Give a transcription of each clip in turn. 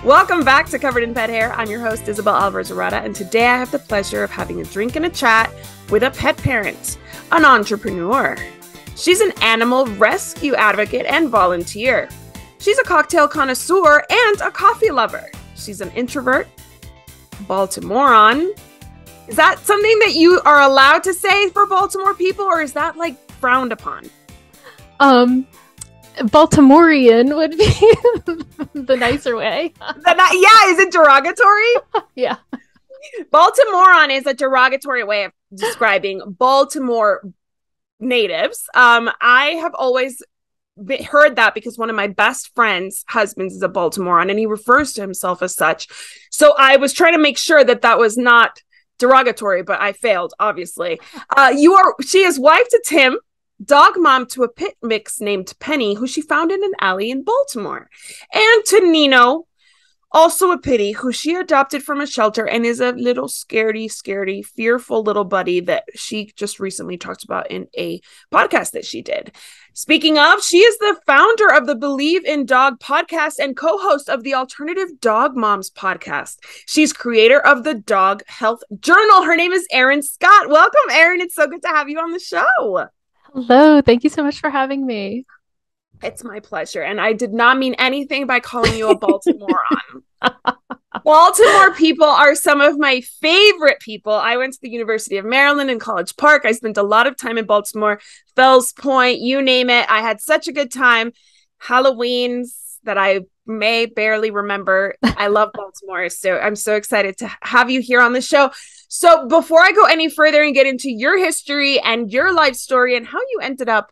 Welcome back to Covered in Pet Hair. I'm your host, Isabel Alvarez-Arata, and today I have the pleasure of having a drink and a chat with a pet parent, an entrepreneur. She's an animal rescue advocate and volunteer. She's a cocktail connoisseur and a coffee lover. She's an introvert, Baltimorean. Is that something that you are allowed to say for Baltimore people, or is that like frowned upon? Baltimorean would be the nicer way. Is it derogatory? Yeah. Baltimorean is a derogatory way of describing Baltimore natives. I have always heard that because one of my best friend's husbands is a Baltimorean, and he refers to himself as such. So I was trying to make sure that that was not derogatory, but I failed, obviously. She is wife to Tim, dog mom to a pit mix named Penny, who she found in an alley in Baltimore, and to Nino, also a pitty, who she adopted from a shelter and is a little scaredy, fearful little buddy that she just recently talked about in a podcast that she did. Speaking of, she is the founder of the Believe in Dog podcast and co-host of the Alternative Dog Moms podcast. She's creator of the Dog Health Journal. Her name is Erin Scott. Welcome, Erin. It's so good to have you on the show. Hello. Thank you so much for having me. It's my pleasure. And I did not mean anything by calling you a Baltimorean. Baltimore people are some of my favorite people. I went to the University of Maryland in College Park. I spent a lot of time in Baltimore, Fells Point, you name it. I had such a good time. Halloweens that I may barely remember. I love Baltimore. So I'm so excited to have you here on the show. So before I go any further and get into your history and your life story and how you ended up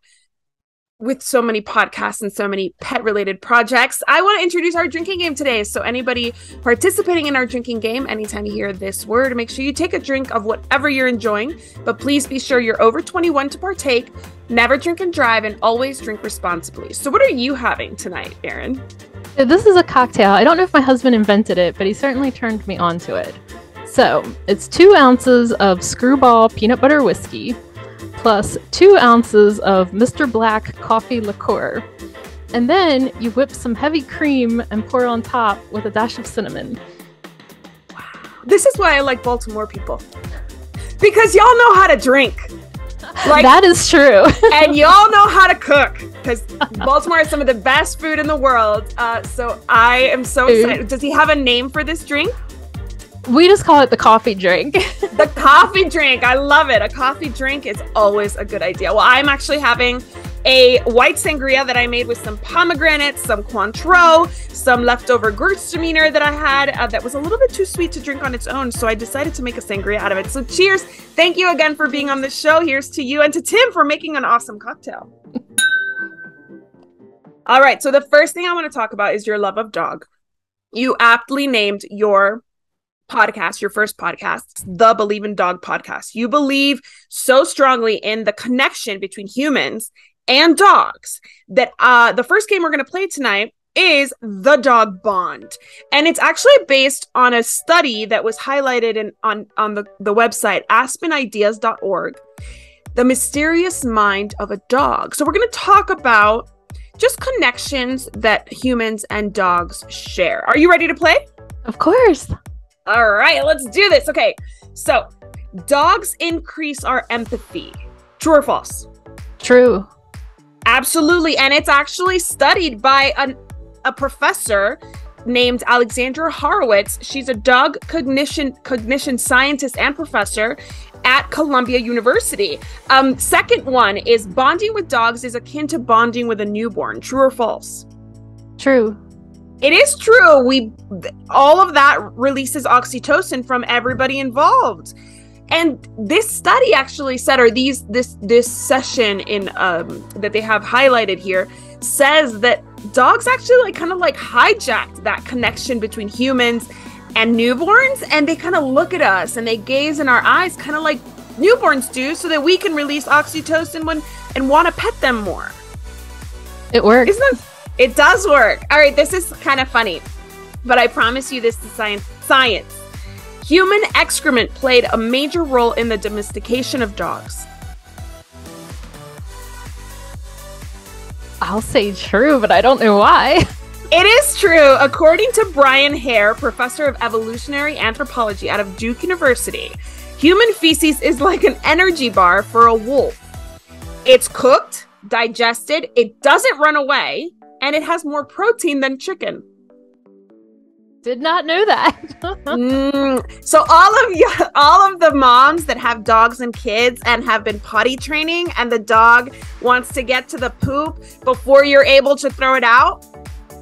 with so many podcasts and so many pet-related projects, I want to introduce our drinking game today. So anybody participating in our drinking game, anytime you hear this word, make sure you take a drink of whatever you're enjoying, but please be sure you're over 21 to partake, never drink and drive, and always drink responsibly. So what are you having tonight, Erin? This is a cocktail. I don't know if my husband invented it, but he certainly turned me on to it. So it's 2 ounces of Screwball peanut butter whiskey, plus 2 ounces of Mr. Black coffee liqueur. And then you whip some heavy cream and pour it on top with a dash of cinnamon. Wow. This is why I like Baltimore people. Because y'all know how to drink. That is true. And y'all know how to cook. Because Baltimore has some of the best food in the world. So I am so excited. Does he have a name for this drink? We just call it the coffee drink. The coffee drink. I love it. A coffee drink is always a good idea. Well, I'm actually having a white sangria that I made with some pomegranates, some Cointreau, some leftover Gewürztraminer that I had that was a little bit too sweet to drink on its own. So I decided to make a sangria out of it. So cheers. Thank you again for being on the show. Here's to you and to Tim for making an awesome cocktail. All right. So the first thing I want to talk about is your love of dog. You aptly named your podcast, your first podcast, the Believe in Dog podcast. You believe so strongly in the connection between humans and dogs that the first game we're going to play tonight is the Dog Bond. And it's actually based on a study that was highlighted on the website aspenideas.org, The Mysterious Mind of a Dog. So we're going to talk about just connections that humans and dogs share. Are you ready to play? Of course. All right, let's do this. Okay, so dogs increase our empathy. True or false? True. Absolutely. And it's actually studied by a professor named Alexandra Horowitz. She's a dog cognition scientist and professor at Columbia University. Second one is bonding with dogs is akin to bonding with a newborn. True or false? True. It is true. All of that releases oxytocin from everybody involved. And this study actually said, or this session in that they have highlighted here says that dogs actually kind of hijacked that connection between humans and newborns, and they kind of look at us and they gaze in our eyes kind of like newborns do, so that we can release oxytocin and want to pet them more. It works. It does work. All right, this is kind of funny, but I promise you this is science. Human excrement played a major role in the domestication of dogs. I'll say true, but I don't know why. It is true. According to Brian Hare, professor of evolutionary anthropology out of Duke University, human feces is like an energy bar for a wolf. It's cooked, digested, it doesn't run away, and it has more protein than chicken. Did not know that. So all of the moms that have dogs and kids and have been potty training, and the dog wants to get to the poop before you're able to throw it out,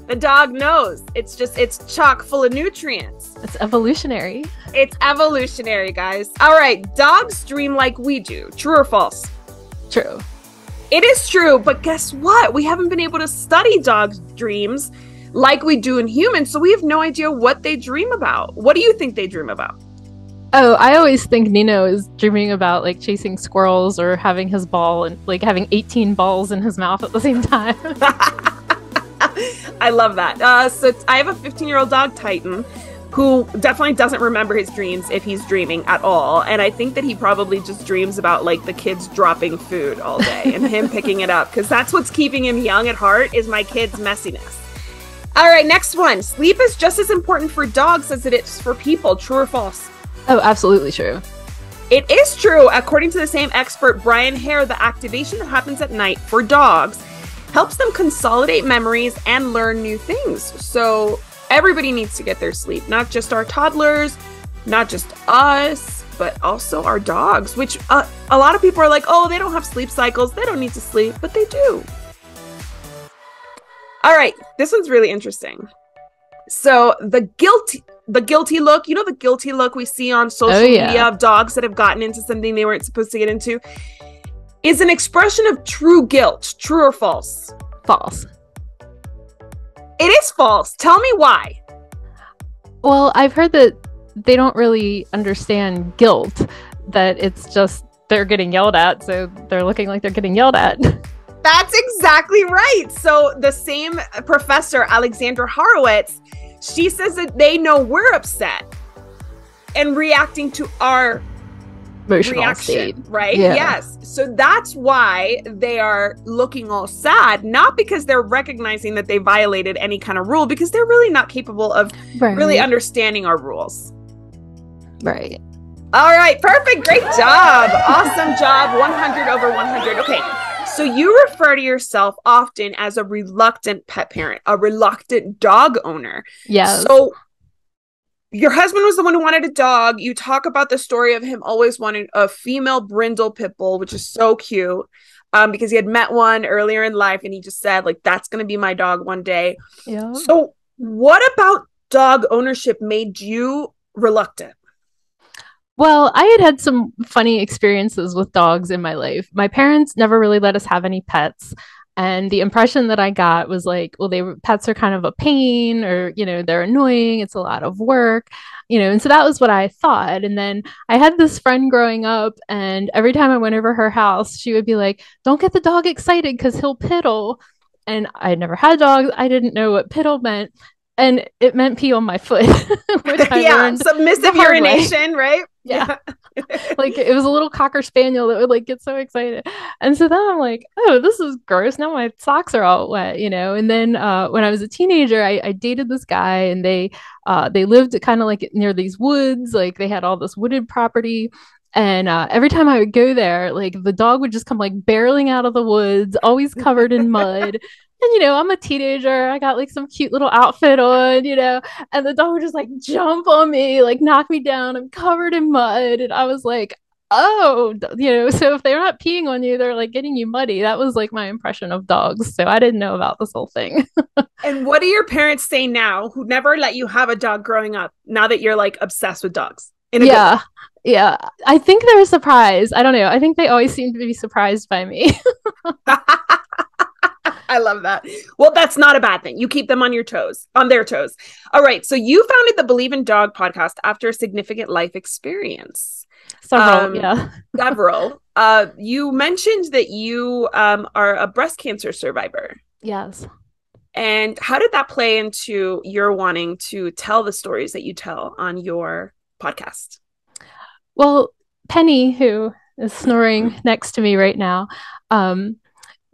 the dog knows. It's chock full of nutrients. It's evolutionary. It's evolutionary, guys. All right, dogs dream like we do. True or false? True. It is true, but guess what? We haven't been able to study dogs' dreams like we do in humans, so we have no idea what they dream about. What do you think they dream about? Oh, I always think Nino is dreaming about like chasing squirrels or having his ball and like having 18 balls in his mouth at the same time. I love that. So I have a 15-year-old dog, Titan, who definitely doesn't remember his dreams if he's dreaming at all. And I think that he probably just dreams about like the kids dropping food all day and him picking it up, because that's what's keeping him young at heart, is my kid's messiness. All right, next one. Sleep is just as important for dogs as it is for people. True or false? Oh, absolutely true. It is true. According to the same expert, Brian Hare, the activation that happens at night for dogs helps them consolidate memories and learn new things. So everybody needs to get their sleep, not just our toddlers, not just us, but also our dogs, which a lot of people are like, oh, they don't have sleep cycles, they don't need to sleep, but they do. All right, this one's really interesting. So the guilty look, you know, the guilty look we see on social media of dogs that have gotten into something they weren't supposed to get into, is an expression of true guilt. True or false? False. It is false. Tell me why. Well, I've heard that they don't really understand guilt, that it's just they're getting yelled at, so they're looking like they're getting yelled at. That's exactly right. So the same professor, Alexandra Horowitz, she says that they know we're upset and reacting to our emotional reaction, state. Right? Yeah. Yes. So that's why they are looking all sad, not because they're recognizing that they violated any kind of rule, because they're really not capable of really understanding our rules. Right. All right. Perfect. Great job. Awesome job. 100 over 100. Okay. So you refer to yourself often as a reluctant pet parent, a reluctant dog owner. Yeah. So your husband was the one who wanted a dog. You talk about the story of him always wanting a female brindle pit bull, which is so cute, because he had met one earlier in life and he just said, like, that's going to be my dog one day. Yeah. So what about dog ownership made you reluctant? Well, I had some funny experiences with dogs in my life. My parents never really let us have any pets. And the impression that I got was like, well, pets are kind of a pain, or, you know, they're annoying. It's a lot of work, you know. And so that was what I thought. And then I had this friend growing up, and every time I went over her house, she would be like, don't get the dog excited because he'll piddle. And I had never had dogs. I didn't know what piddle meant. And it meant pee on my foot, which I learned submissive urination, right? Yeah. Like it was a little Cocker Spaniel that would like get so excited. And so then I'm like, oh, this is gross. Now my socks are all wet, you know? And then when I was a teenager, I dated this guy, and they lived kind of like near these woods. Like they had all this wooded property. And every time I would go there, like the dog would just come like barreling out of the woods, always covered in mud. And, you know, I'm a teenager. I got like some cute little outfit on, you know, and the dog would just like jump on me, like knock me down. I'm covered in mud. And I was like, oh, you know, so if they're not peeing on you, they're like getting you muddy. That was like my impression of dogs. So I didn't know about this whole thing. And what do your parents say now, who never let you have a dog growing up, now that you're like obsessed with dogs? Yeah. I think they're surprised. I don't know. I think they always seem to be surprised by me. I love that. Well, that's not a bad thing. You keep them on their toes. All right. So you founded the Believe in Dog podcast after a significant life experience. Several. You mentioned that you are a breast cancer survivor. Yes. And how did that play into your wanting to tell the stories that you tell on your podcast? Well, Penny, who is snoring next to me right now,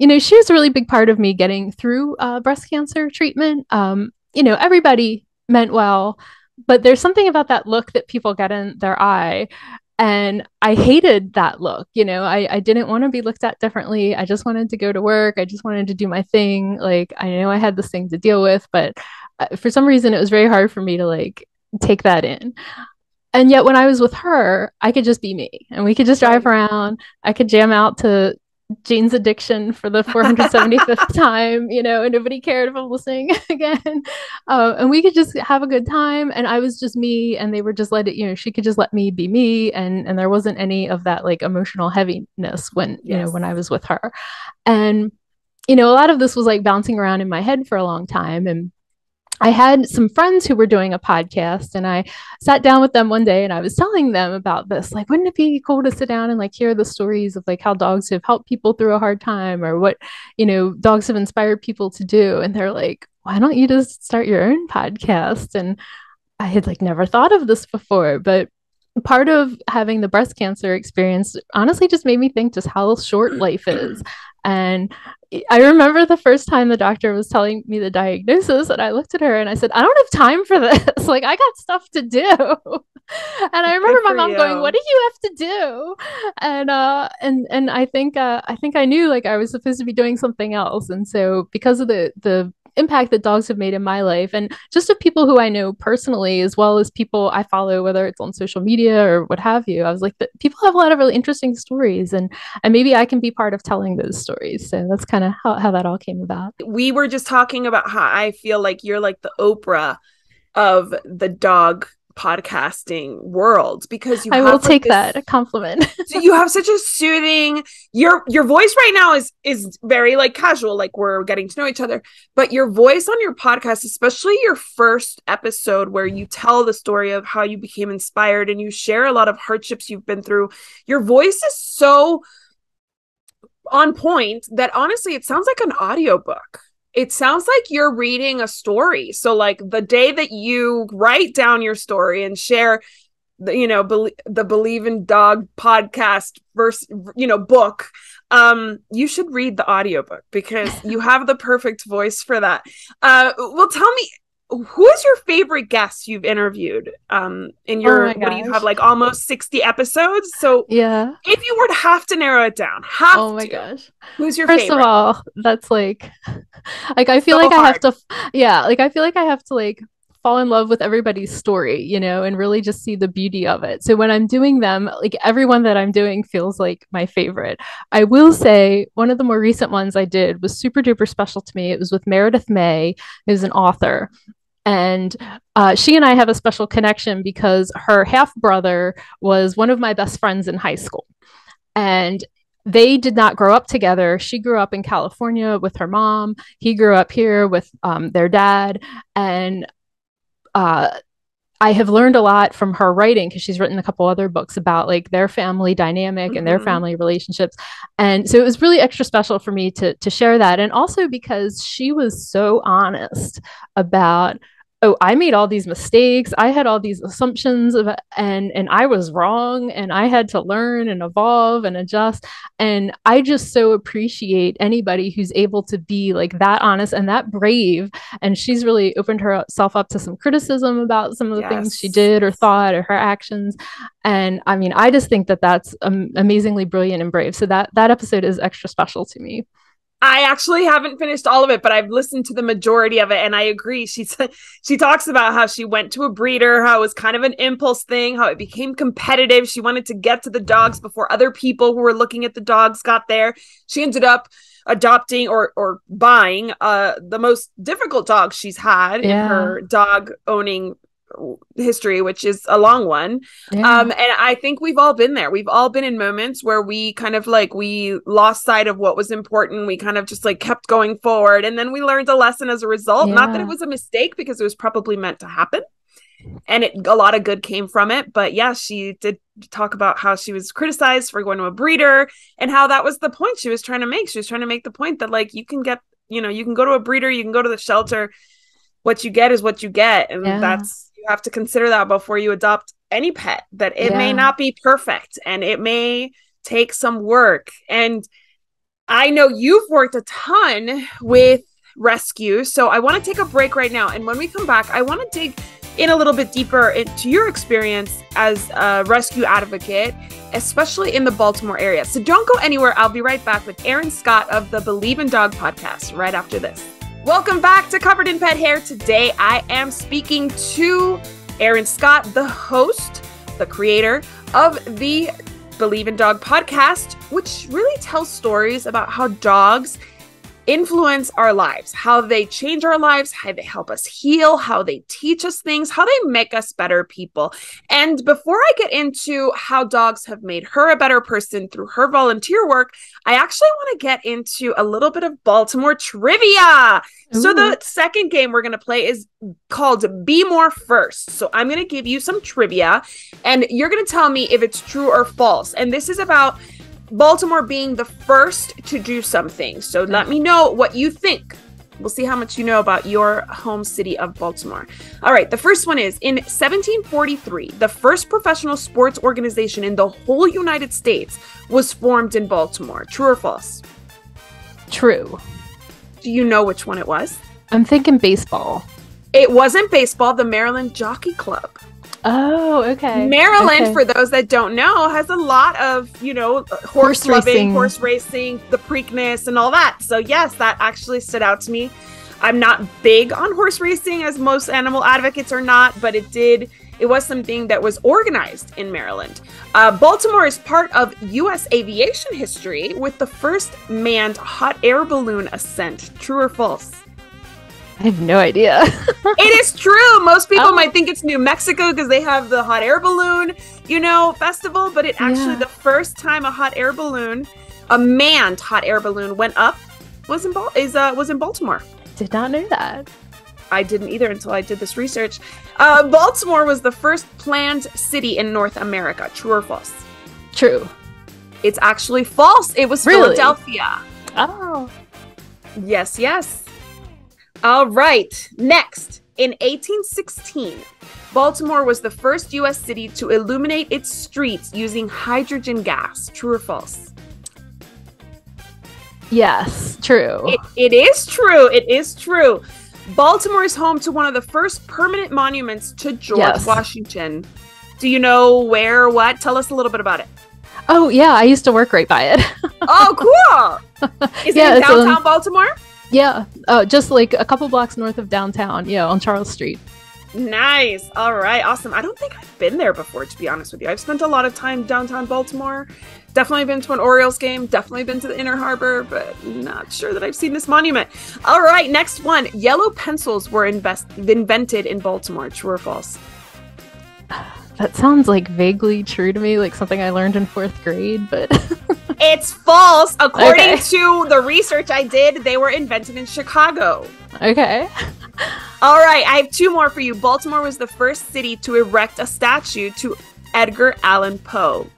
she was a really big part of me getting through breast cancer treatment. Everybody meant well, but there's something about that look that people get in their eye. And I hated that look. I didn't want to be looked at differently. I just wanted to go to work. I just wanted to do my thing. Like, I know I had this thing to deal with, but for some reason, it was very hard for me to like take that in. And yet, when I was with her, I could just be me and we could just drive around. I could jam out to Jane's Addiction for the 475th time, and nobody cared if I'm listening again. And we could just have a good time. And I was just me, and they were just she could just let me be me. And there wasn't any of that like emotional heaviness when, when I was with her. And, a lot of this was like bouncing around in my head for a long time. And I had some friends who were doing a podcast, and I sat down with them one day and I was telling them about this. Like, wouldn't it be cool to sit down and like hear the stories of like how dogs have helped people through a hard time, or what, dogs have inspired people to do? And they're like, why don't you just start your own podcast? And I had like never thought of this before, but part of having the breast cancer experience honestly just made me think just how short life is. And I remember the first time the doctor was telling me the diagnosis, and I looked at her and I said, I don't have time for this. Like, I got stuff to do. And I remember my mom going, what do you have to do? And I think I knew like I was supposed to be doing something else. And so because of the impact that dogs have made in my life, and just of people who I know personally, as well as people I follow, whether it's on social media or what have you, I was like, people have a lot of really interesting stories, and maybe I can be part of telling those stories. So that's kind of how that all came about. We were just talking about how I feel like you're like the Oprah of the dog podcasting world, because I will take that a compliment. So you have such a soothing, your voice right now is very like casual, like we're getting to know each other, but your voice on your podcast, especially your first episode where you tell the story of how you became inspired and you share a lot of hardships you've been through, your voice is so on point that honestly it sounds like an audiobook. It sounds like you're reading a story. So like the day that you write down your story and share the Believe in Dog podcast book, you should read the audiobook because you have the perfect voice for that. Well, tell me, who is your favorite guest you've interviewed in your, what do you have, like almost 60 episodes? So yeah, if you were to have to narrow it down, gosh, who's your favorite? First of all, that's like I feel like I have to, I feel like I have to like fall in love with everybody's story, and really just see the beauty of it. So when I'm doing them, like everyone that I'm doing feels like my favorite. I will say one of the more recent ones I did was super duper special to me. It was with Meredith May, who's an author. And she and I have a special connection because her half brother was one of my best friends in high school. And they did not grow up together. She grew up in California with her mom. He grew up here with their dad. And I have learned a lot from her writing because she's written a couple other books about like their family dynamic and their family relationships. And so it was really extra special for me to share that. And also because she was so honest about, oh, I made all these mistakes. I had all these assumptions and I was wrong, and I had to learn and evolve and adjust. And I just so appreciate anybody who's able to be like that honest and that brave. And she's really opened herself up to some criticism about some of the things she did or thought or her actions. And I mean, I just think that that's amazingly brilliant and brave. So that episode is extra special to me. I actually haven't finished all of it, but I've listened to the majority of it, and I agree. She talks about how she went to a breeder, how it was kind of an impulse thing, how it became competitive. She wanted to get to the dogs before other people who were looking at the dogs got there. She ended up adopting or buying the most difficult dog she's had in her dog owning history, which is a long one. And I think we've all been there. We've all been in moments where we kind of like we lost sight of what was important. We kind of just like kept going forward, and then we learned a lesson as a result. Not that it was a mistake, because it was probably meant to happen, and a lot of good came from it. But yeah, she did talk about how she was criticized for going to a breeder, and how that was the point she was trying to make. She was trying to make the point that like you can get, you can go to a breeder, you can go to the shelter. What you get is what you get, and that's, you have to consider that before you adopt any pet, that it may not be perfect and it may take some work. And I know you've worked a ton with rescue, so I want to take a break right now. And when we come back, I want to dig in a little bit deeper into your experience as a rescue advocate, especially in the Baltimore area. So don't go anywhere. I'll be right back with Erin Scott of the Believe in Dog podcast right after this. Welcome back to Covered in Pet Hair. Today, I am speaking to Erin Scott, the host, the creator of the Believe in Dog podcast, which really tells stories about how dogs influence our lives, how they change our lives, how they help us heal, how they teach us things, how they make us better people. And before I get into how dogs have made her a better person through her volunteer work, I actually want to get into a little bit of Baltimore trivia. Ooh. So the second game we're going to play is called Be More First. So I'm going to give you some trivia and you're going to tell me if it's true or false. And this is about Baltimore being the first to do something. So let me know what you think. We'll see how much you know about your home city of Baltimore. All right, the first one is, in 1743, the first professional sports organization in the whole United States was formed in Baltimore. True or false? True. Do you know which one it was? I'm thinking baseball. It wasn't baseball, the Maryland Jockey Club. Oh, okay. Maryland, okay. For those that don't know, has a lot of, horse loving, horse racing, the Preakness and all that. So yes, that actually stood out to me. I'm not big on horse racing, as most animal advocates are not, but it was something that was organized in Maryland. Baltimore is part of U.S. aviation history with the first manned hot air balloon ascent. True or false? I have no idea. It is true. Most people might think it's New Mexico because they have the hot air balloon, festival. But it actually, the first time a manned hot air balloon went up was in Baltimore. Did not know that. I didn't either until I did this research. Baltimore was the first planned city in North America. True or false? True. It's actually false. It was Philadelphia. Oh. Yes. All right, next. In 1816, Baltimore was the first U.S. city to illuminate its streets using hydrogen gas. True or false? Yes, true. It is true. It is true. Baltimore is home to one of the first permanent monuments to George Washington. Do you know where, what? Tell us a little bit about it. Oh, yeah, I used to work right by it. Oh, cool. Is it in downtown Baltimore? Yeah, just like a couple blocks north of downtown, on Charles Street. Nice. All right, awesome. I don't think I've been there before, to be honest with you. I've spent a lot of time downtown Baltimore. Definitely been to an Orioles game. Definitely been to the Inner Harbor, but not sure that I've seen this monument. All right, next one. Yellow pencils were invented in Baltimore. True or false? That sounds like vaguely true to me, like something I learned in 4th grade, but... It's false. According to the research I did, they were invented in Chicago. Okay. All right, I have two more for you. Baltimore was the first city to erect a statue to Edgar Allan Poe.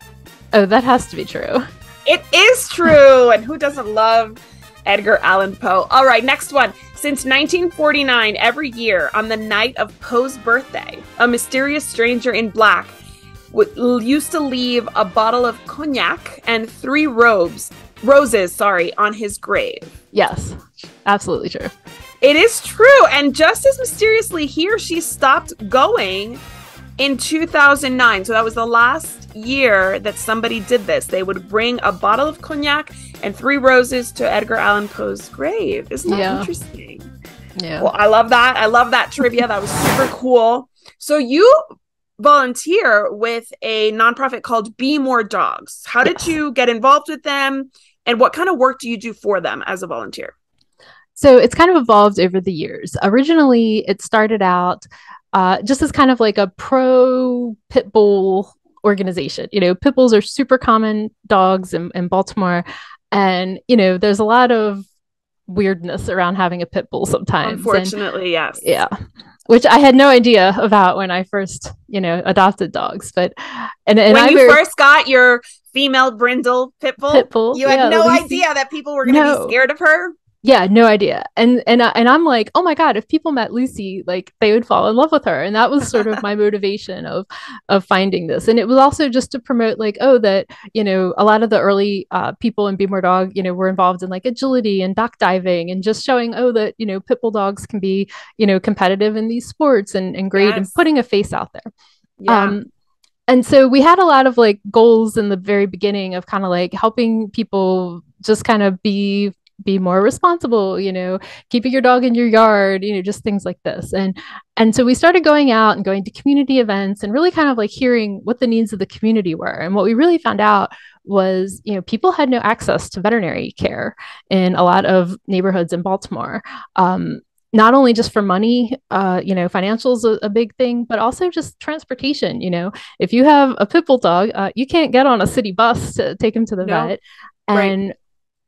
Oh, that has to be true. It is true. And who doesn't love Edgar Allan Poe? All right, next one. Since 1949, every year on the night of Poe's birthday, a mysterious stranger in black used to leave a bottle of cognac and 3 roses on his grave. Yes, absolutely true. It is true. And just as mysteriously, he or she stopped going in 2009. So that was the last year that somebody did this. They would bring a bottle of cognac and 3 roses to Edgar Allan Poe's grave. Isn't that interesting? Yeah. Well, I love that. I love that trivia. That was super cool. So you volunteer with a nonprofit called Be More Dogs. How did you get involved with them, and what kind of work do you do for them as a volunteer? So it's kind of evolved over the years. Originally, it started out just as kind of like a pro pit bull organization. Pit bulls are super common dogs in Baltimore, and there's a lot of weirdness around having a pit bull sometimes. Unfortunately, yes. Yeah. Which I had no idea about when I first, adopted dogs. But when you first got your female brindle pit bull, you had no idea that people were going to be scared of her. Yeah, no idea. And I'm like, oh my God, if people met Lucy, like they would fall in love with her. And that was sort of my motivation of finding this. And it was also just to promote like, oh, that, a lot of the early people in Be More Dog, were involved in like agility and dock diving and just showing, oh, that, pit bull dogs can be, competitive in these sports and great and Yes. putting a face out there. Yeah. And so we had a lot of like goals in the very beginning of kind of like helping people just kind of be more responsible, keeping your dog in your yard, just things like this. And so we started going out and going to community events and really kind of like hearing what the needs of the community were. And what we really found out was, people had no access to veterinary care in a lot of neighborhoods in Baltimore. Not only just for money, financials a big thing, but also just transportation. If you have a pit bull dog, you can't get on a city bus to take him to the No. vet. Right. And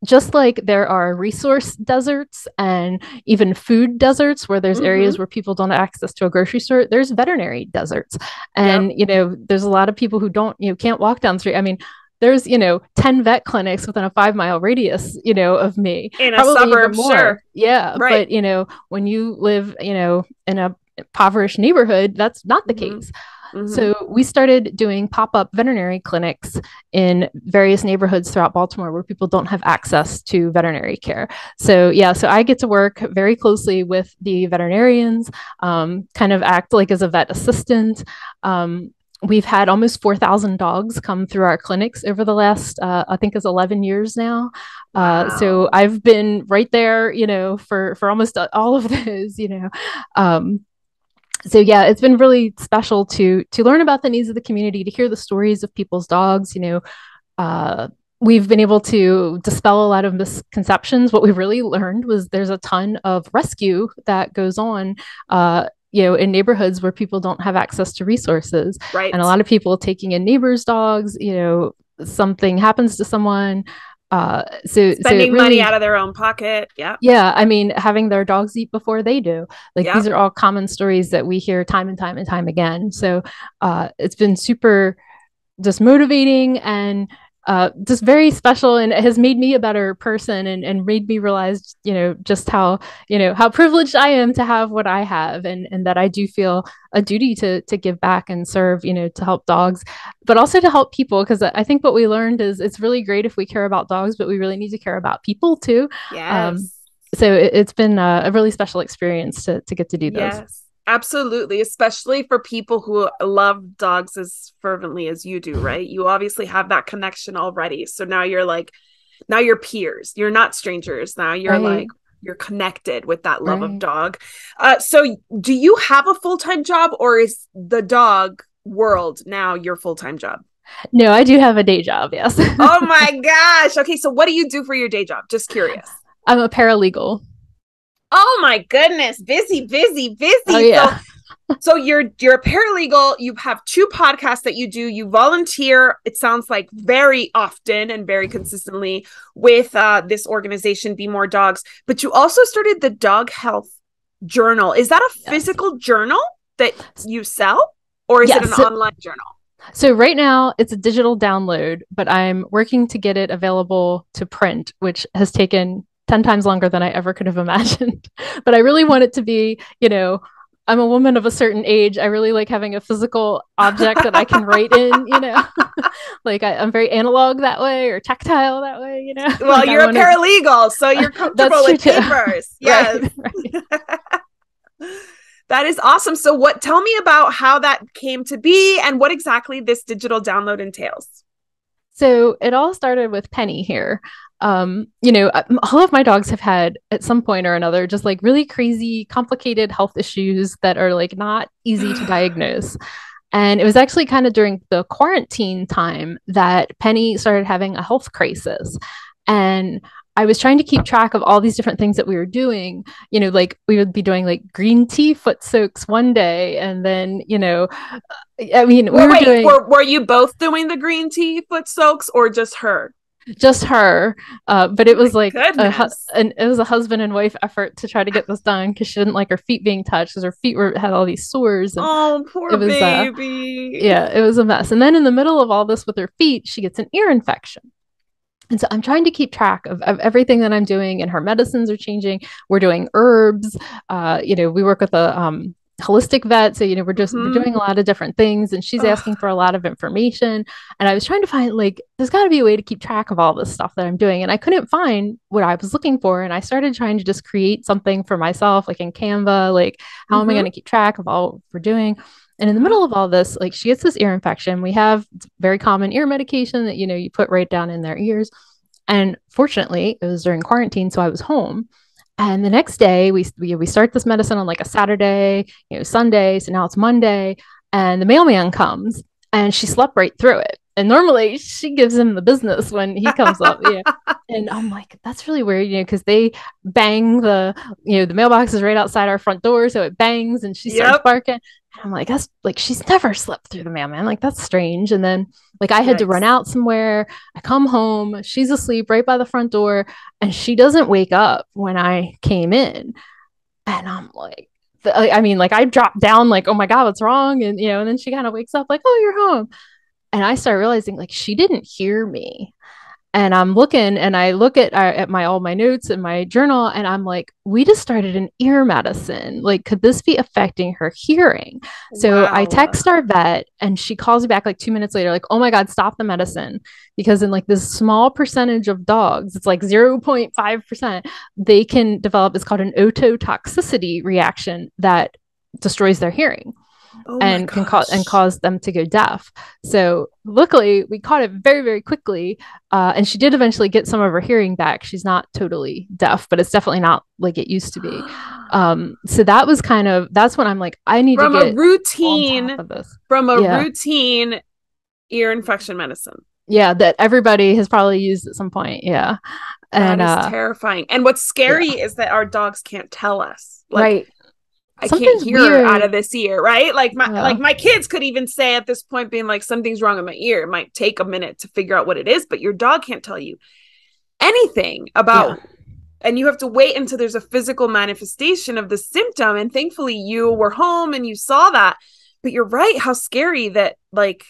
just like there are resource deserts and even food deserts where there's areas where people don't have access to a grocery store, there's veterinary deserts. And, Yep. there's a lot of people who can't walk down the street. I mean, there's, 10 vet clinics within a 5 mile radius, of me, In a probably even suburb, more. sure. Yeah. Right. But, when you live, in a impoverished neighborhood, that's not the Mm-hmm. case. Mm-hmm. So we started doing pop-up veterinary clinics in various neighborhoods throughout Baltimore where people don't have access to veterinary care. So yeah, so I get to work very closely with the veterinarians, kind of act like as a vet assistant. We've had almost 4,000 dogs come through our clinics over the last, I think it's 11 years now. Wow. So I've been right there, for almost all of those, so yeah, it's been really special to learn about the needs of the community, to hear the stories of people's dogs. We've been able to dispel a lot of misconceptions. What we really learned was there's a ton of rescue that goes on, in neighborhoods where people don't have access to resources. Right. And a lot of people taking in neighbors' dogs, something happens to someone. Spending money out of their own pocket. Yeah. Yeah. I mean, having their dogs eat before they do. Like these Yep. are all common stories that we hear time and time and time again. So it's been super just motivating and just very special, and it has made me a better person and made me realize, just how privileged I am to have what I have, and that I do feel a duty to give back and serve, to help dogs, but also to help people. Because I think what we learned is it's really great if we care about dogs, but we really need to care about people too. Yes. So it's been a really special experience to get to do those. Yes. Absolutely, especially for people who love dogs as fervently as you do, right? You obviously have that connection already. So now now you're peers. You're not strangers. Now you're Right. you're connected with that love of Right. dog. So do you have a full-time job, or is the dog world now your full-time job? No, I do have a day job. Yes. Oh my gosh. Okay, so what do you do for your day job? Just curious. I'm a paralegal. Oh my goodness. Busy, busy, busy. Oh yeah. So you're a paralegal, you have two podcasts that you do, you volunteer, it sounds like very often and very consistently with this organization, Be More Dogs, but you also started the Dog Health Journal. Is that a physical journal that you sell, or is it an online journal? So right now it's a digital download, but I'm working to get it available to print, which has taken 10 times longer than I ever could have imagined. But I really want it to be, I'm a woman of a certain age. I really like having a physical object that I can write in, like I'm very analog that way, or tactile that way, Well, like you're a paralegal, so you're comfortable with papers. Yes. Right. That is awesome. So tell me about how that came to be and what exactly this digital download entails. So it all started with Penny here. All of my dogs have had at some point or another just like really crazy, complicated health issues that are like not easy to diagnose. And it was actually kind of during the quarantine time that Penny started having a health crisis. And I was trying to keep track of all these different things that we were doing. Like we would be doing like green tea foot soaks one day. And then, I mean, were you both doing the green tea foot soaks or just her? Just her, but it was like it was a husband and wife effort to try to get this done because she didn't like her feet being touched because her feet had all these sores. And oh, poor baby! Yeah, it was a mess. And then in the middle of all this with her feet, she gets an ear infection. And so I'm trying to keep track of everything that I'm doing, and her medicines are changing. We're doing herbs. We work with a holistic vet. So, we're doing a lot of different things, and she's asking for a lot of information. And I was trying to find, like, there's got to be a way to keep track of all this stuff that I'm doing. And I couldn't find what I was looking for. And I started trying to just create something for myself, like in Canva, like, how am I going to keep track of all we're doing? And in the middle of all this, like, she gets this ear infection. We have very common ear medication that, you put right down in their ears. And fortunately, it was during quarantine, so I was home. And the next day, we start this medicine on like a Saturday, Sunday. So now it's Monday, and the mailman comes, and she slept right through it. And normally she gives him the business when he comes up. Yeah. And I'm like, that's really weird, because they bang the mailbox is right outside our front door. So it bangs, and she starts barking. And I'm like, that's like, she's never slept through the mailman. Like, that's strange. And then, like, I had to run out somewhere. I come home, she's asleep right by the front door, and she doesn't wake up when I came in. And I'm like, I dropped down, like, oh my God, what's wrong? And, and then she kind of wakes up like, oh, you're home. And I started realizing, like, she didn't hear me. And I'm looking, and I look at all my notes in my journal, and I'm like, we just started an ear medicine. Like, could this be affecting her hearing? So I text our vet, and she calls me back like 2 minutes later, like, oh my God, stop the medicine. Because in like this small percentage of dogs, it's like 0.5%, they can develop, it's called an ototoxicity reaction that destroys their hearing. And can cause them to go deaf. So luckily, we caught it very, very quickly, and she did eventually get some of her hearing back. She's not totally deaf, but it's definitely not like it used to be. So that's when I'm like, I need to get routine on top of this. Routine ear infection medicine. Yeah, that everybody has probably used at some point. Yeah, and that is terrifying. And what's scary is that our dogs can't tell us, like, right. I can't hear weird out of this ear, right? Like my kids could even say at this point, being like, something's wrong in my ear. It might take a minute to figure out what it is, but your dog can't tell you anything about, and you have to wait until there's a physical manifestation of the symptom. And thankfully you were home and you saw that, but you're right. How scary that, like,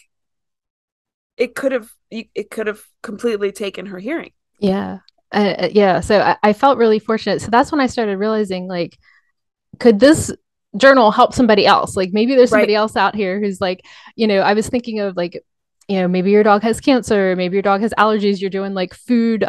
it could have completely taken her hearing. Yeah. So I felt really fortunate. So that's when I started realizing, like, could this journal help somebody else? Like, maybe there's somebody else out here who's like, I was thinking of, like, maybe your dog has cancer, maybe your dog has allergies. You're doing like food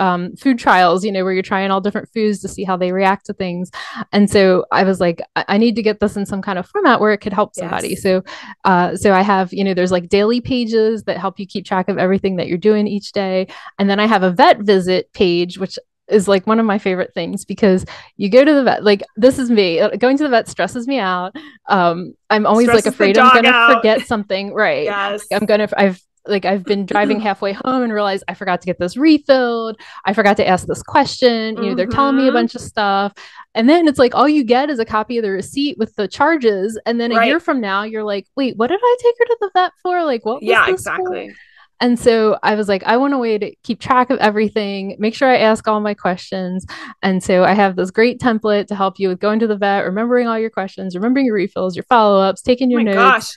trials, where you're trying all different foods to see how they react to things. And so I was like, I need to get this in some kind of format where it could help somebody. So I have, there's like daily pages that help you keep track of everything that you're doing each day. And then I have a vet visit page, which is like one of my favorite things, because you go to the vet, like, this is me, going to the vet stresses me out. I'm always like afraid I'm gonna forget something. Right. Yes. I've been driving halfway home and realized I forgot to get this refilled. I forgot to ask this question. They're telling me a bunch of stuff. And then it's like, all you get is a copy of the receipt with the charges. And then a year from now, you're like, wait, what did I take her to the vet for? Like, what was this exactly. For? And so I was like, I want a way to keep track of everything, make sure I ask all my questions. And so I have this great template to help you with going to the vet, remembering all your questions, remembering your refills, your follow-ups, taking your notes. Gosh.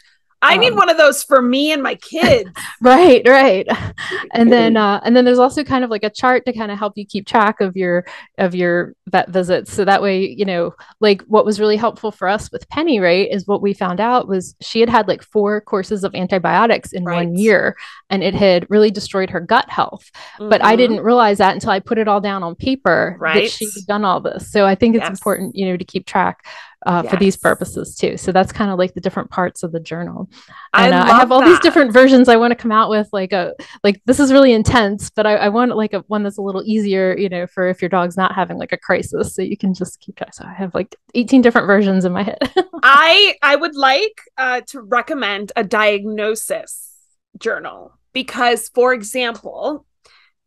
I need one of those for me and my kids. Right. And then there's also kind of like a chart to kind of help you keep track of your vet visits. So that way, like, what was really helpful for us with Penny, right, is what we found out was she had like 4 courses of antibiotics in 1 year, and it had really destroyed her gut health. But I didn't realize that until I put it all down on paper that she had done all this. So I think it's important, to keep track for these purposes too. So that's kind of like the different parts of the journal. And I have all these different versions I want to come out with, like this is really intense, but I want like one that's a little easier, for if your dog's not having like a crisis, so you can just keep track. So I have like 18 different versions in my head. I would like to recommend a diagnosis journal, because, for example,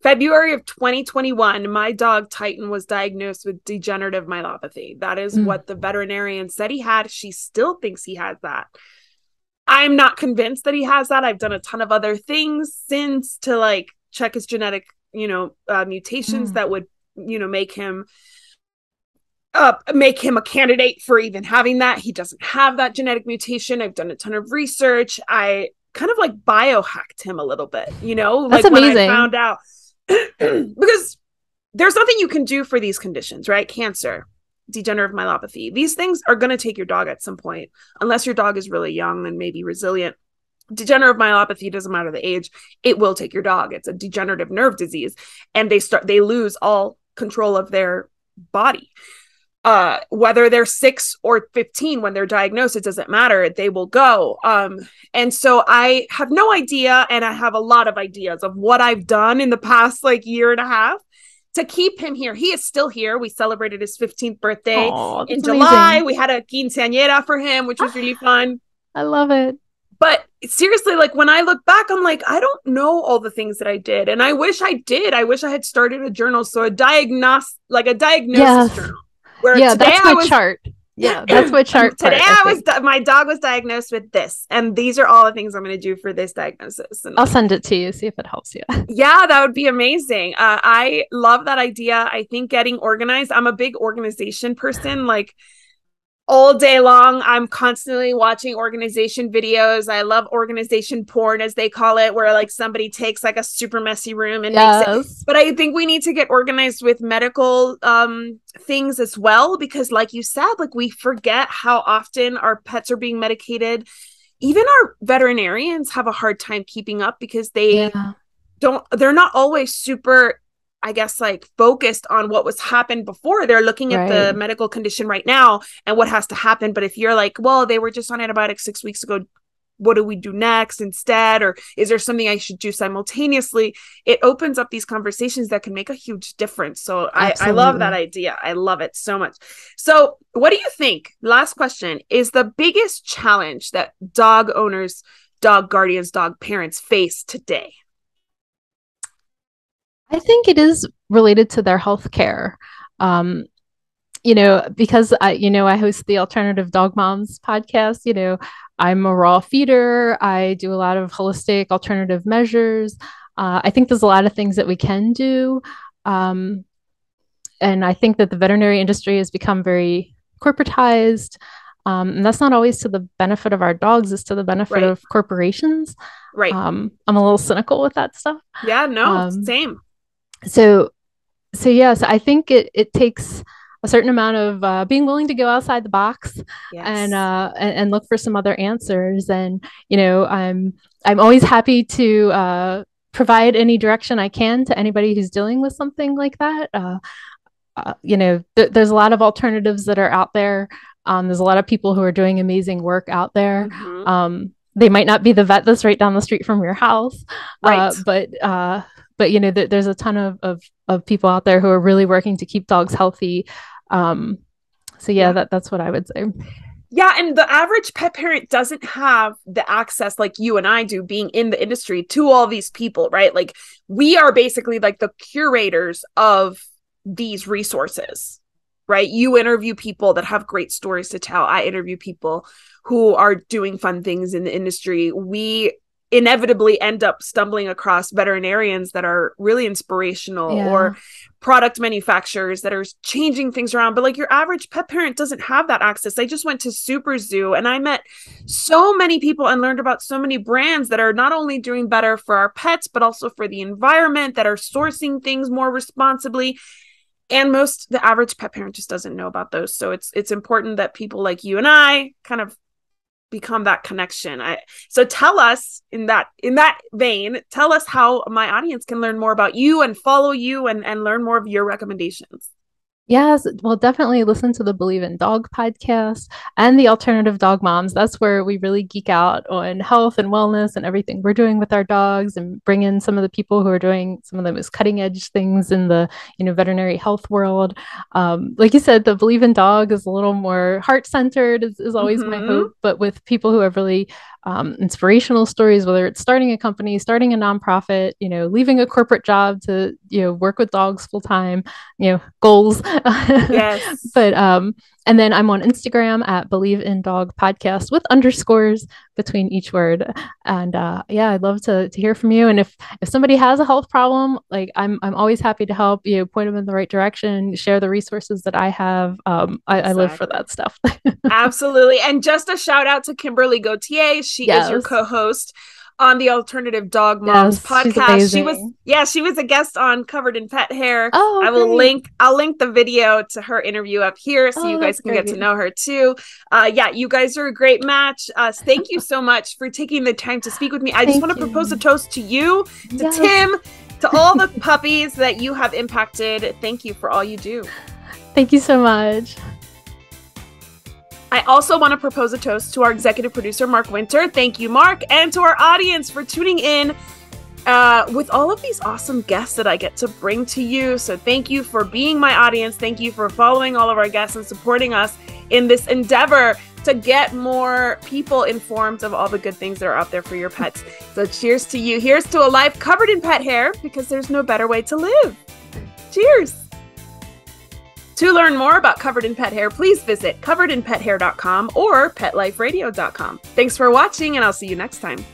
February of 2021, my dog Titan was diagnosed with degenerative myelopathy. That is what the veterinarian said he had. She still thinks he has that. I'm not convinced that he has that. I've done a ton of other things since to like check his genetic, mutations that would, make him a candidate for even having that. He doesn't have that genetic mutation. I've done a ton of research. I kind of like biohacked him a little bit, That's like amazing. when I found out. because there's nothing you can do for these conditions, right? Cancer, degenerative myelopathy. These things are going to take your dog at some point, unless your dog is really young and maybe resilient. Degenerative myelopathy, doesn't matter the age, it will take your dog. It's a degenerative nerve disease, and they lose all control of their body. Whether they're 6 or 15 when they're diagnosed, it doesn't matter. They will go. And so I have no idea, and I have a lot of ideas of what I've done in the past like year and a half to keep him here. He is still here. We celebrated his 15th birthday in July. Amazing. We had a quinceañera for him, which was really fun. I love it. But seriously, like when I look back, I'm like, I don't know all the things that I did. And I wish I did. I wish I had started a journal. So a diagnosis journal. Where that's my chart. Yeah, that's my chart. Today my dog was diagnosed with this. And these are all the things I'm going to do for this diagnosis. And I'll send it to you, see if it helps you. Yeah, that would be amazing. I love that idea. I think getting organized. I'm a big organization person. Like, all day long, I'm constantly watching organization videos. I love organization porn, as they call it, where like somebody takes like a super messy room and makes it. But I think we need to get organized with medical things as well, because like you said, like we forget how often our pets are being medicated. Even our veterinarians have a hard time keeping up because they're not always super, I guess, like focused on what was happened before. They're looking at the medical condition right now and what has to happen. But if you're like, well, they were just on antibiotics 6 weeks ago, what do we do next instead? Or is there something I should do simultaneously? It opens up these conversations that can make a huge difference. So I love that idea. I love it so much. So what do you think? Last question, is the biggest challenge that dog owners, dog guardians, dog parents face today? I think it is related to their health care. Because I host the Alternative Dog Moms podcast. I'm a raw feeder. I do a lot of holistic alternative measures. I think there's a lot of things that we can do. And I think that the veterinary industry has become very corporatized. And that's not always to the benefit of our dogs, it's to the benefit of corporations. Right. I'm a little cynical with that stuff. Yeah, no, same. So yes, I think it takes a certain amount of being willing to go outside the box and look for some other answers. And I'm always happy to provide any direction I can to anybody who's dealing with something like that. There's a lot of alternatives that are out there. There's a lot of people who are doing amazing work out there. Mm-hmm. They might not be the vet that's right down the street from your house, but there's a ton of people out there who are really working to keep dogs healthy. That's what I would say. Yeah, and the average pet parent doesn't have the access like you and I do, being in the industry, to all these people, right? Like we are basically like the curators of these resources, right? You interview people that have great stories to tell. I interview people who are doing fun things in the industry. We inevitably end up stumbling across veterinarians that are really inspirational or product manufacturers that are changing things around. But like your average pet parent doesn't have that access. I just went to Super Zoo and I met so many people and learned about so many brands that are not only doing better for our pets, but also for the environment, that are sourcing things more responsibly. And the average pet parent just doesn't know about those. So it's important that people like you and I kind of become that connection. So tell us in that vein, tell us how my audience can learn more about you and follow you and learn more of your recommendations. Yes, well, definitely listen to the Believe in Dog podcast and the Alternative Dog Moms. That's where we really geek out on health and wellness and everything we're doing with our dogs, and bring in some of the people who are doing some of the most cutting edge things in the veterinary health world. Like you said, the Believe in Dog is a little more heart centered, is always my hope, but with people who have really inspirational stories, whether it's starting a company, starting a nonprofit, leaving a corporate job to work with dogs full time, goals. Yes. But and then I'm on Instagram at Believe in Dog Podcast with underscores between each word. And I'd love to hear from you. And if somebody has a health problem, like I'm always happy to help point them in the right direction, share the resources that I have. I live for that stuff. Absolutely. And just a shout out to Kimberly Gauthier. She is your co-host on the Alternative Dog Moms podcast. She was a guest on Covered in Pet Hair. Oh, I'll link the video to her interview up here so you guys can get to know her too. You guys are a great match. Thank you so much for taking the time to speak with me. I just want to propose a toast to you, to Tim, to all the puppies that you have impacted. Thank you for all you do. Thank you so much. I also want to propose a toast to our executive producer, Mark Winter. Thank you, Mark. And to our audience for tuning in with all of these awesome guests that I get to bring to you. So thank you for being my audience. Thank you for following all of our guests and supporting us in this endeavor to get more people informed of all the good things that are out there for your pets. So cheers to you. Here's to a life covered in pet hair, because there's no better way to live. Cheers. To learn more about Covered in Pet Hair, please visit coveredinpethair.com or petliferadio.com. Thanks for watching, and I'll see you next time.